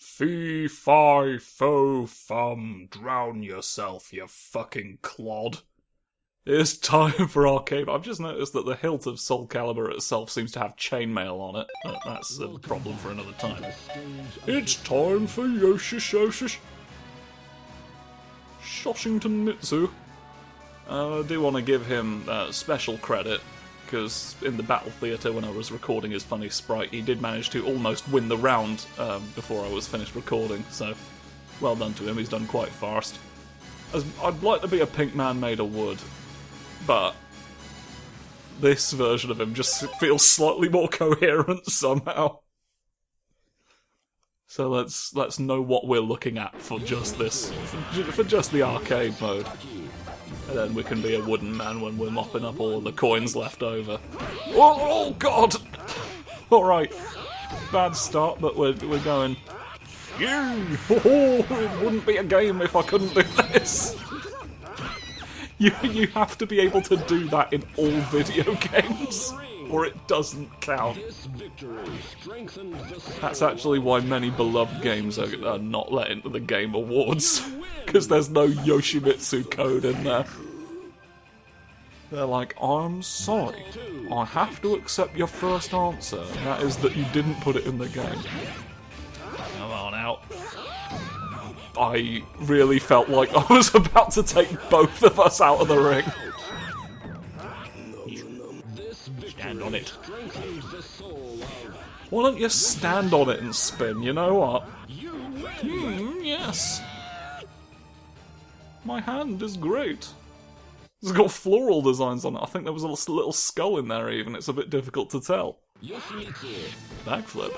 Fee, fi, fo, fum, drown yourself, you fucking clod. It's time for arcade. I've just noticed that the hilt of Soulcalibur itself seems to have chainmail on it, but that's a problem for another time. It's time for Yoshimitsu. I do want to give him special credit, because in the Battle Theatre, when I was recording his funny sprite, he did manage to almost win the round before I was finished recording, so well done to him, he's done quite fast. I'd like to be a pink man made of wood, but this version of him just feels slightly more coherent somehow. So let's know what we're looking at for just this, for just the arcade mode. And then we can be a wooden man when we're mopping up all of the coins left over. Oh god! Alright, bad start, but we're going... Oh, it wouldn't be a game if I couldn't do this! You have to be able to do that in all video games, or it doesn't count. That's actually why many beloved games are not let into the Game Awards, because there's no Yoshimitsu code in there. They're like, I'm sorry, I have to accept your first answer, and that is that you didn't put it in the game. Come on out. I really felt like I was about to take both of us out of the ring. Stand on it. Why don't you stand on it and spin, you know what? Yes. My hand is great. It's got floral designs on it. I think there was a little skull in there even. It's a bit difficult to tell. Backflip.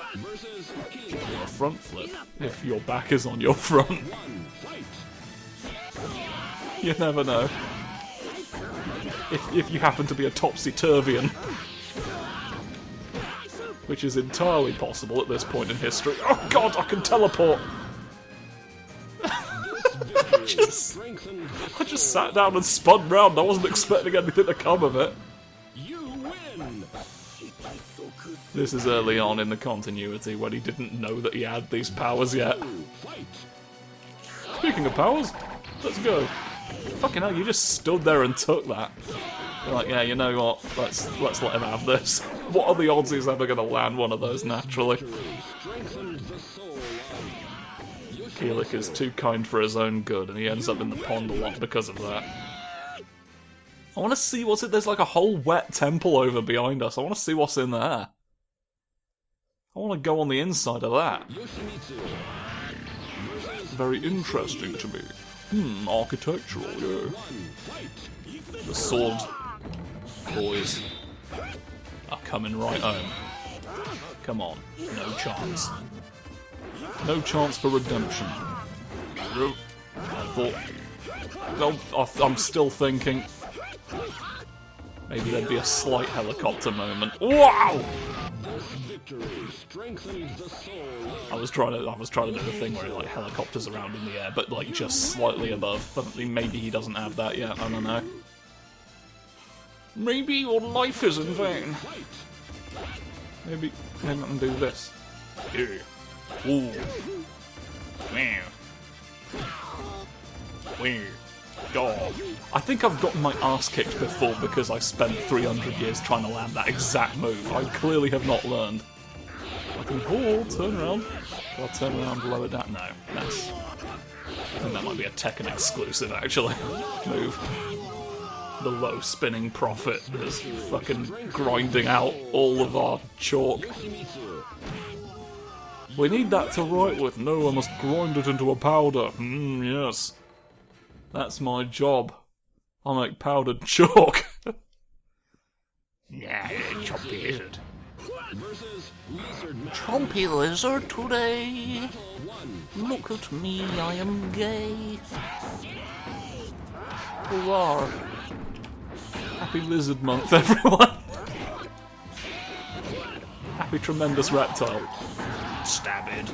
Or a front flip, if your back is on your front. You never know. If you happen to be a topsy-turvian. Which is entirely possible at this point in history. Oh god, I can teleport! I just sat down and spun round. I wasn't expecting anything to come of it. This is early on in the continuity when he didn't know that he had these powers yet. Speaking of powers, let's go. Fucking hell, you just stood there and took that. You're like, yeah, you know what, let's let him have this. What are the odds he's ever going to land one of those naturally? Keelik is too kind for his own good, and he ends up in the pond a lot because of that. I want to see what's it. There's like a whole wet temple over behind us. I want to see what's in there. I want to go on the inside of that. Very interesting to me. Architectural, yeah. The sword boys are coming right home. Come on, no chance. No chance for redemption. I'm still thinking maybe there'd be a slight helicopter moment. Wow! I was trying to do the thing where he like helicopters around in the air, but like just slightly above. But maybe he doesn't have that yet. I don't know. Maybe your life is in vain. Maybe I can do this. Yeah. Ooh. Wow. Wow. Dog. I think I've gotten my ass kicked before because I spent 300 years trying to land that exact move. I clearly have not learned. I can turn around. Do I turn around, lower it down? No, that's... I think that might be a Tekken exclusive, actually. Move. The low spinning prophet is fucking grinding out all of our chalk. We need that to write with. No, I must grind it into a powder. Yes. That's my job. I make powdered chalk. Yeah, chompy lizard. Chompy lizard today. Look at me, I am gay. Hurrah. Happy Lizard Month, everyone. Happy Tremendous Reptile. Stab it.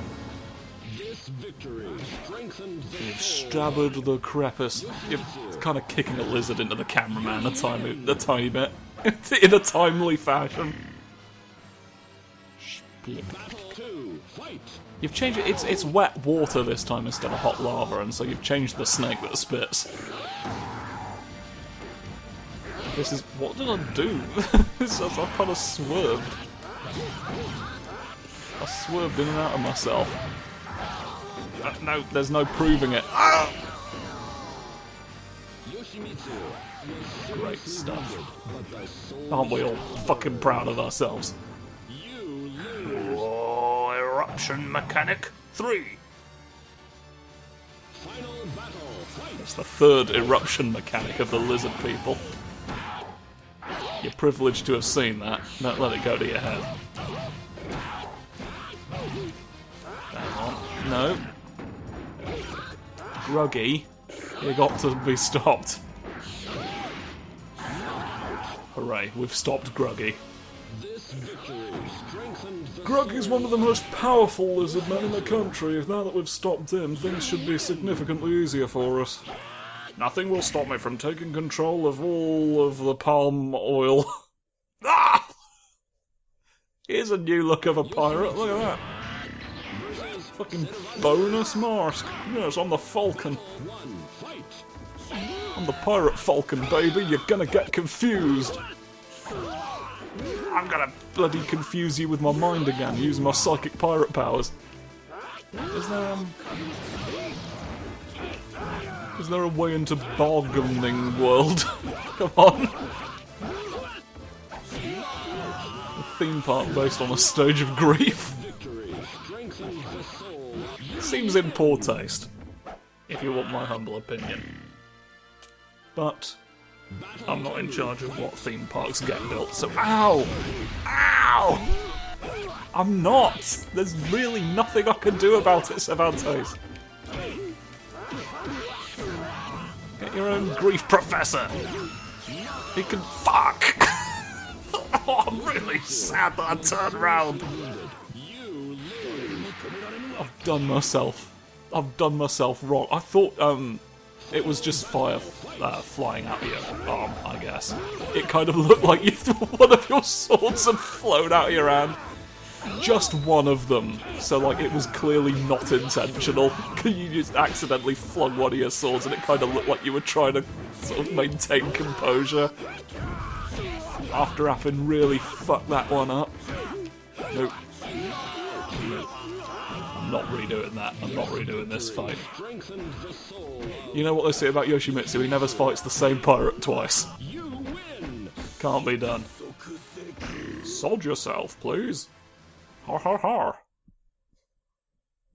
You've stabbed the crepice. You're kind of kicking a lizard into the cameraman a tiny bit. In a timely fashion. You've changed it. It's wet water this time instead of hot lava, and so you've changed the snake that spits. This is... what did I do? This is, I kind of swerved. I swerved in and out of myself. No, there's no proving it. Ah! Great stuff. Aren't we all fucking proud of ourselves? Whoa, Eruption Mechanic 3. It's the third eruption mechanic of the lizard people. You're privileged to have seen that. Don't let it go to your head. Hang on. No. Gruggy, you got to be stopped. Hooray, we've stopped Gruggy. Gruggy's one of the most powerful lizard men in the country. Now that we've stopped him, things should be significantly easier for us. Nothing will stop me from taking control of all of the palm oil. Ah! Here's a new look of a pirate, look at that. Fucking bonus mask. Yes, I'm the Falcon. I'm the Pirate Falcon, baby. You're gonna get confused. I'm gonna bloody confuse you with my mind again, using my psychic pirate powers. Is there a way into bargaining world? Come on. A theme park based on a stage of grief. Seems in poor taste, if you want my humble opinion. But I'm not in charge of what theme parks get built, so ow! Ow! I'm not! There's really nothing I can do about it, Cervantes. Get your own grief, Professor! You can fuck! Oh, I'm really sad that I turned round. I've done myself wrong. I thought it was just fire flying out of your arm, I guess. It kind of looked like one of your swords had flown out of your hand. Just one of them. So, like, it was clearly not intentional. You just accidentally flung one of your swords and it kind of looked like you were trying to sort of maintain composure. After having really fucked that one up. Nope. I'm not redoing that. I'm not redoing this fight. You know what they say about Yoshimitsu? He never fights the same pirate twice. Can't be done. Soldier yourself, please. Har har har.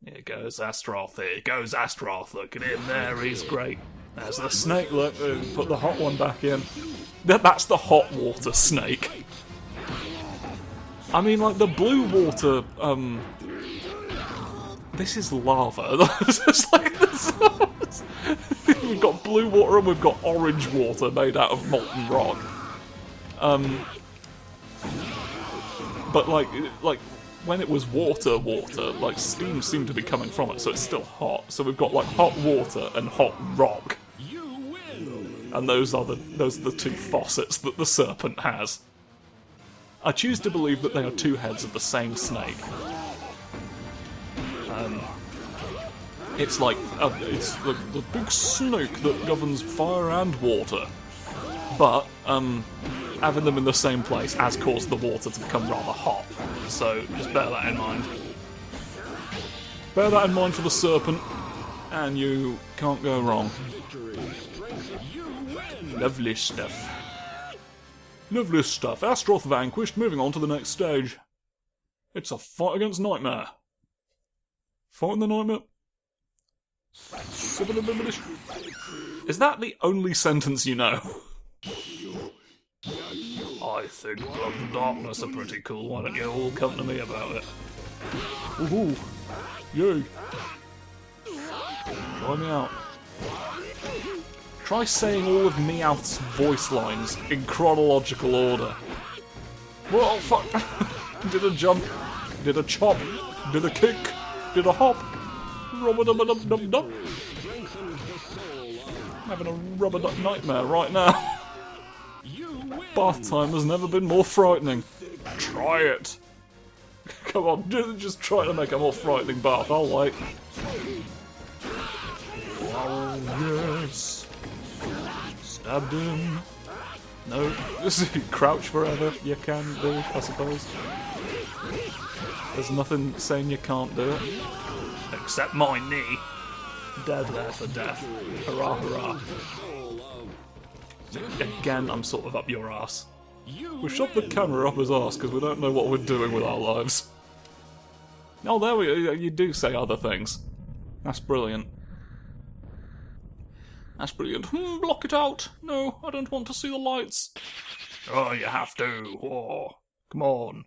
Here goes Astroth. Here goes Astroth. Look at him there. He's great. There's the snake. Look, put the hot one back in. That's the hot water snake. I mean, like, the blue water, this is lava. It's like this. We've got blue water and we've got orange water made out of molten rock. But like when it was water, like steam seemed to be coming from it, so it's still hot. So we've got like hot water and hot rock. And those are the two faucets that the serpent has. I choose to believe that they are two heads of the same snake. It's like it's the big snake that governs fire and water. But having them in the same place has caused the water to become rather hot. So just bear that in mind. Bear that in mind for the serpent, and you can't go wrong. Lovely stuff. Lovely stuff. Astroth vanquished, moving on to the next stage. It's a fight against Nightmare. Fighting the Nightmare. Is that the only sentence you know? I think Blood and Darkness are pretty cool. Why don't you all come to me about it? Woohoo! Yay! Try me out. Try saying all of Meowth's voice lines in chronological order. Well, fuck! Did a jump, did a chop, did a kick, did a hop. Rubber-dub-dub-dub-dub. I'm having a rubber-duck nightmare right now. Bath time has never been more frightening. Try it. come on, just try to make a more frightening bath, I'll wait. Oh, yes. Stabbed him. No, crouch forever, you can do, I suppose. There's nothing saying you can't do it. Except my knee. Dead there for death. Hurrah, hurrah. Again, I'm sort of up your ass. We shoved the camera up his ass because we don't know what we're doing with our lives. Oh, there we go. You do say other things. That's brilliant. That's brilliant. Block it out. No, I don't want to see the lights. Oh, you have to. Oh, come on.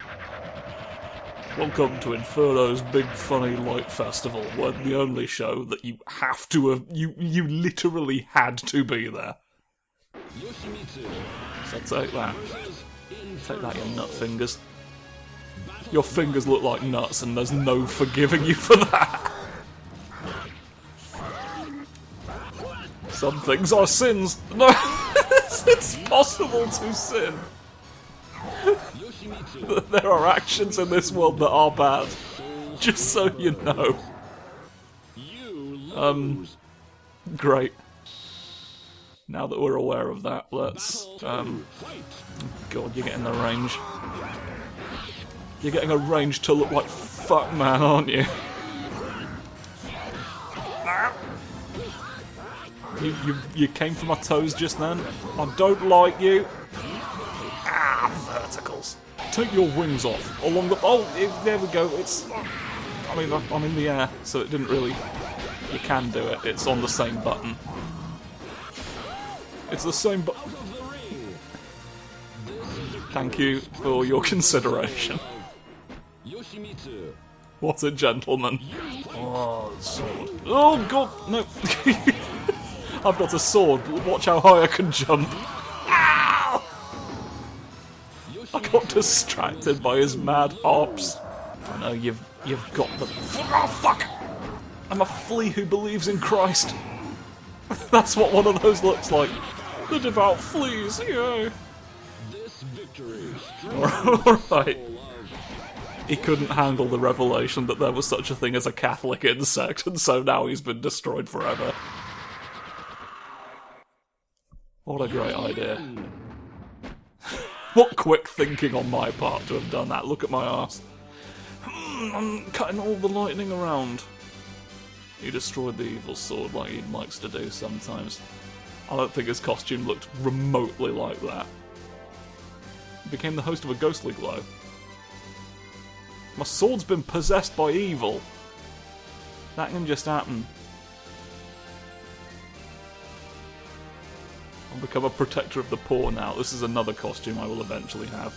Welcome to Inferno's big funny light festival, where the only show that you have to have, you literally had to be there. Yoshimitsu. So take that. Take that, you nut fingers. Your fingers look like nuts and there's no forgiving you for that. Some things are sins. No, it's possible to sin. There are actions in this world that are bad. Just so you know. Great. Now that we're aware of that, let's, God, you're getting the range. You're getting a range to look like fuck, man, aren't you? You came for my toes just then? I don't like you. Ah, verticals. Take your wings off. Along the... Oh, there we go. It's... I mean, I'm in the air, so it didn't really... You can do it. It's on the same button. It's the same button. Thank you for your consideration. Yoshimitsu. What a gentleman. Oh, sword. Oh, God, no. I've got a sword. Watch how high I can jump. Ow! I got distracted by his mad hops. I know you've got the... Oh, fuck! I'm a flea who believes in Christ. That's what one of those looks like. The devout fleas, yeah. This victory. Alright. He couldn't handle the revelation that there was such a thing as a Catholic insect, and so now he's been destroyed forever. What a great idea. What quick thinking on my part to have done that. Look at my arse. I'm cutting all the lightning around. He destroyed the evil sword like he likes to do sometimes. I don't think his costume looked remotely like that. He became the host of a ghostly glow. My sword's been possessed by evil. That can just happen. I'll become a protector of the poor now. This is another costume I will eventually have.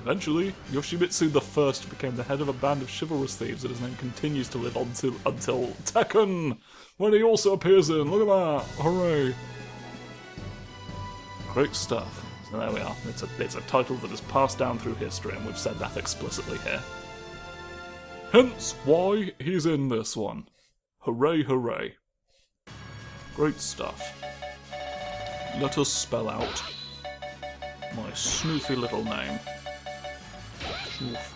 Eventually, Yoshimitsu the First became the head of a band of chivalrous thieves, and his name continues to live on until Tekken, when he also appears in. Look at that! Hooray! Great stuff. So there we are. It's a title that is passed down through history, and we've said that explicitly here. Hence why he's in this one. Hooray, hooray. Great stuff. Let us spell out my snoofy little name. Snoof.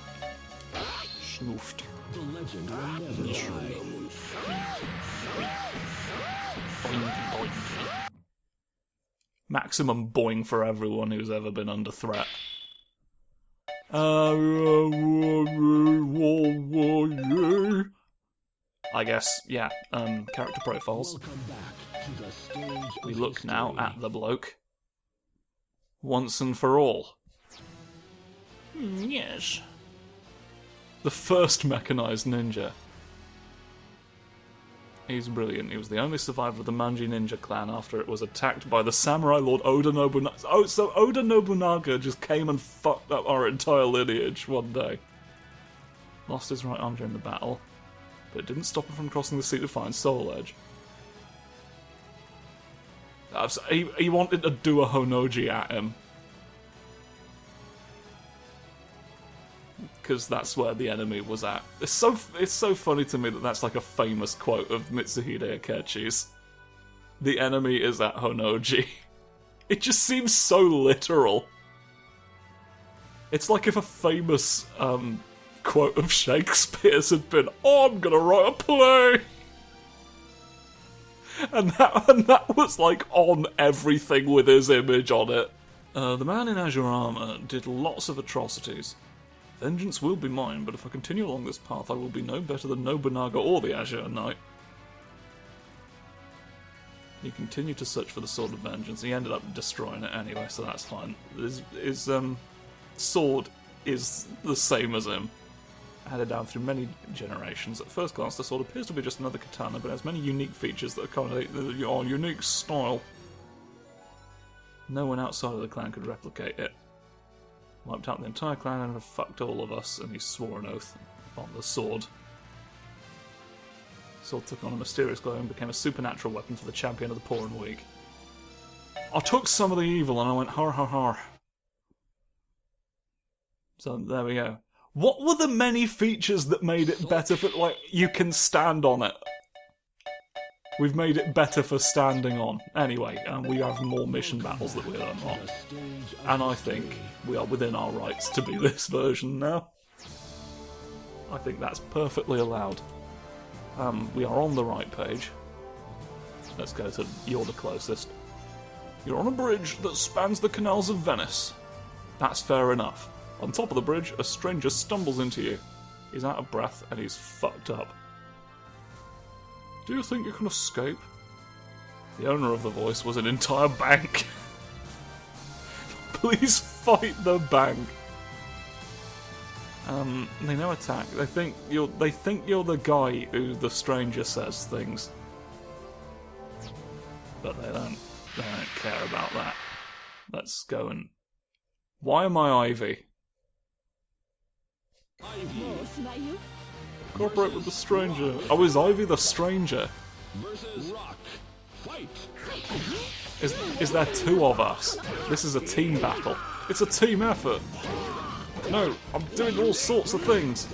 Snoofed. The legend will never die. Boing, boing. Maximum boing for everyone who's ever been under threat. I guess, yeah, character profiles. We look now at the bloke. Once and for all. Yes. The first mechanized ninja. He's brilliant. He was the only survivor of the Manji ninja clan after it was attacked by the samurai lord Oda Nobunaga. Oh, so Oda Nobunaga just came and fucked up our entire lineage one day. Lost his right arm during the battle, but it didn't stop him from crossing the sea to find Soul Edge. He wanted to do a Honoji at him. Because that's where the enemy was at. It's so funny to me that that's like a famous quote of Mitsuhide Akechi's. The enemy is at Honoji. It just seems so literal. It's like if a famous quote of Shakespeare's had been, "Oh, I'm gonna write a play," and that was like on everything with his image on it. The man in azure armour did lots of atrocities. Vengeance will be mine, but if I continue along this path, I will be no better than Nobunaga or the Azure Knight. He continued to search for the Sword of Vengeance. He ended up destroying it anyway, so that's fine. His sword is the same as him. Handed down through many generations. At first glance, the sword appears to be just another katana, but it has many unique features that accommodate your unique style. No one outside of the clan could replicate it. Wiped out the entire clan and have fucked all of us, and he swore an oath on the sword. The sword took on a mysterious glow and became a supernatural weapon for the champion of the poor and weak. I took some of the evil and I went har har har. So there we go. What were the many features that made it better for, like, you can stand on it? We've made it better for standing on. Anyway, we have more mission battles that we'll unlock. And I think we are within our rights to be this version now. I think that's perfectly allowed. We are on the right page. Let's go to you're the closest. You're on a bridge that spans the canals of Venice. That's fair enough. On top of the bridge, a stranger stumbles into you. He's out of breath and he's fucked up. Do you think you can escape? The owner of the voice was an entire bank. Please fight the bank. They no attack. They think you're the guy who the stranger says things. But they don't care about that. Let's go and... Why am I Ivy? Cooperate with the stranger. Oh, is Ivy the stranger? Is there two of us? This is a team battle. It's a team effort. No, I'm doing all sorts of things.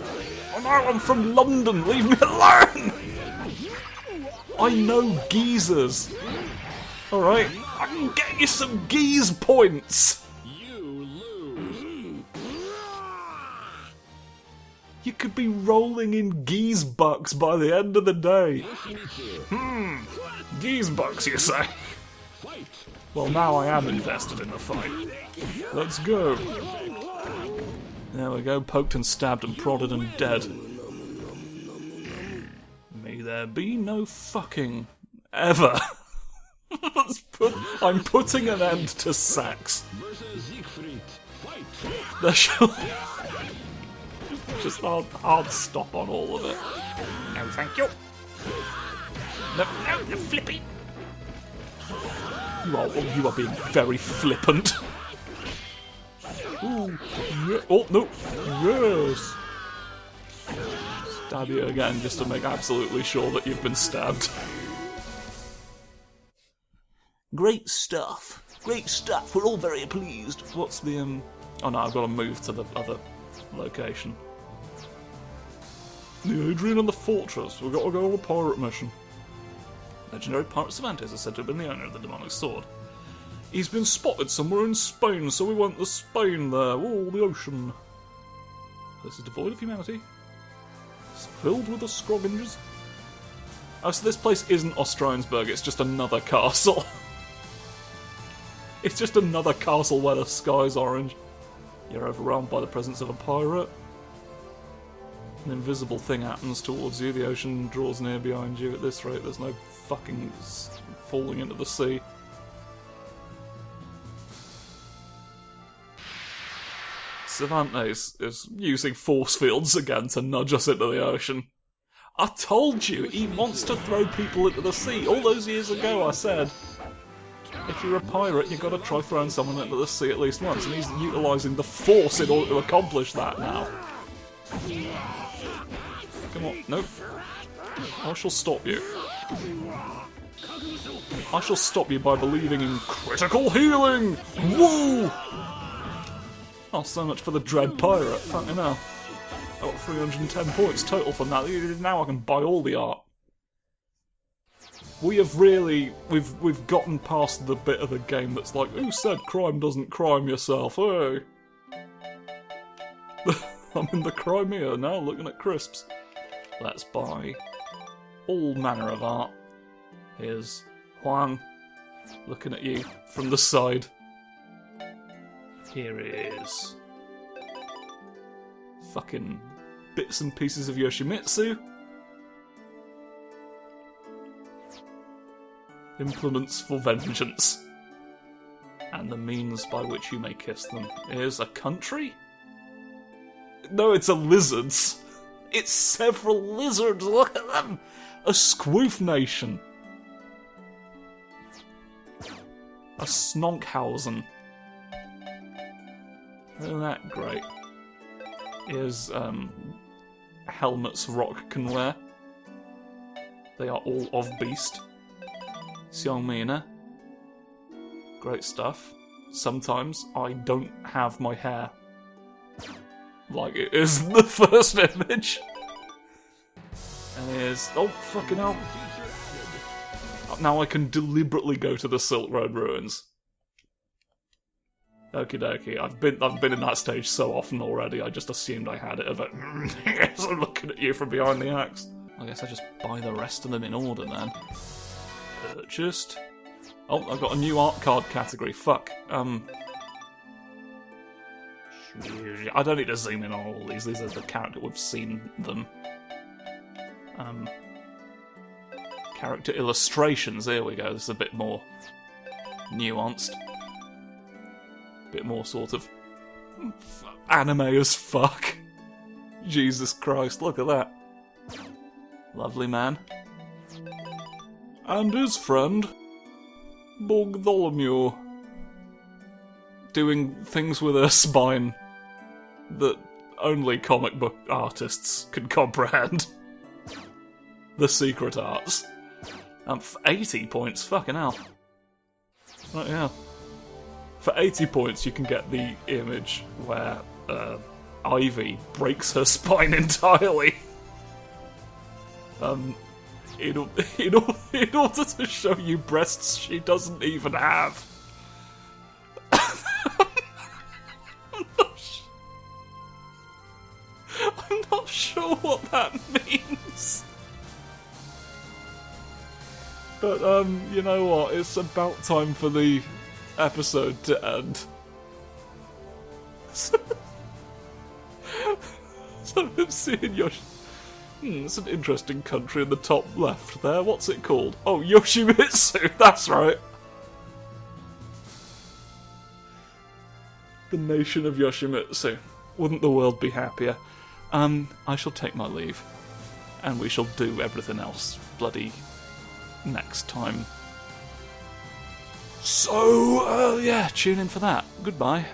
Oh no, I'm from London. Leave me alone. I know geezers. All right, I can get you some geeze points. You could be rolling in geese bucks by the end of the day. Geese bucks, you say? Well, now I am invested in the fight. Let's go. There we go, poked and stabbed and prodded and dead. May there be no fucking ever. I'm putting an end to sex. There shall... Just hard stop on all of it. No, thank you. No, flippy. You are being very flippant. Ooh, yeah. Oh no, yes. Stab you again just to make absolutely sure that you've been stabbed. Great stuff. Great stuff. We're all very pleased. What's the Oh no, I've got to move to the other location. The Adrian and the Fortress. We've got to go on a pirate mission. Legendary pirate Cervantes is said to have been the owner of the demonic sword. He's been spotted somewhere in Spain, so we went to Spain there. Oh, the ocean. This is devoid of humanity. It's filled with the Scroggingers. Oh, so this place isn't Ostronsburg, it's just another castle. It's just another castle where the sky's orange. You're overwhelmed by the presence of a pirate. An invisible thing happens towards you. The ocean draws near behind you. At this rate, there's no fucking falling into the sea. Cervantes is using force fields again to nudge us into the ocean. I told you, he wants to throw people into the sea. All those years ago I said, if you're a pirate, you've got to try throwing someone into the sea at least once. And he's utilising the force in order to accomplish that now. Come on, nope. I shall stop you. I shall stop you by believing in critical healing! Woo! Oh, so much for the Dread Pirate, fucking hell. I got 310 points total from that. Now I can buy all the art. We have really... We've gotten past the bit of the game that's like, who said crime doesn't crime yourself, hey? I'm in the Crimea now, looking at crisps. Let's buy all manner of art. Here's Huang, looking at you from the side. Here is fucking bits and pieces of Yoshimitsu. Implements for vengeance. And the means by which you may kiss them. Here's a country? No, it's a lizards. It's several lizards, look at them! A squoof nation. A Snonkhausen. Isn't that great? Here's helmets Rock can wear. They are all of beast. Xiaomina. Great stuff. Sometimes I don't have my hair like it is in the first image. And here's... oh, fucking hell. Now I can deliberately go to the Silk Road ruins. Okie dokie. I've been in that stage so often already, I just assumed I had it, but yes, I'm looking at you from behind the axe. I guess I just buy the rest of them in order then. Purchased. Oh, I've got a new art card category. Fuck. I don't need to zoom in on all these. These are the character we've seen them. Character illustrations. Here we go. This is a bit more nuanced. Bit more sort of anime as fuck. Jesus Christ! Look at that. Lovely man. And his friend. Bartholomew, doing things with her spine that only comic book artists can comprehend. The secret arts. For 80 points, fucking hell. Right, yeah. For 80 points you can get the image where Ivy breaks her spine entirely. In order to show you breasts she doesn't even have. I'm not sure what that means. But, you know what? It's about time for the episode to end. So I'm seeing Yoshi. It's an interesting country in the top left there. What's it called? Oh, Yoshimitsu, that's right. The nation of Yoshimitsu. Wouldn't the world be happier? I shall take my leave. And we shall do everything else bloody next time. So, yeah, tune in for that. Goodbye.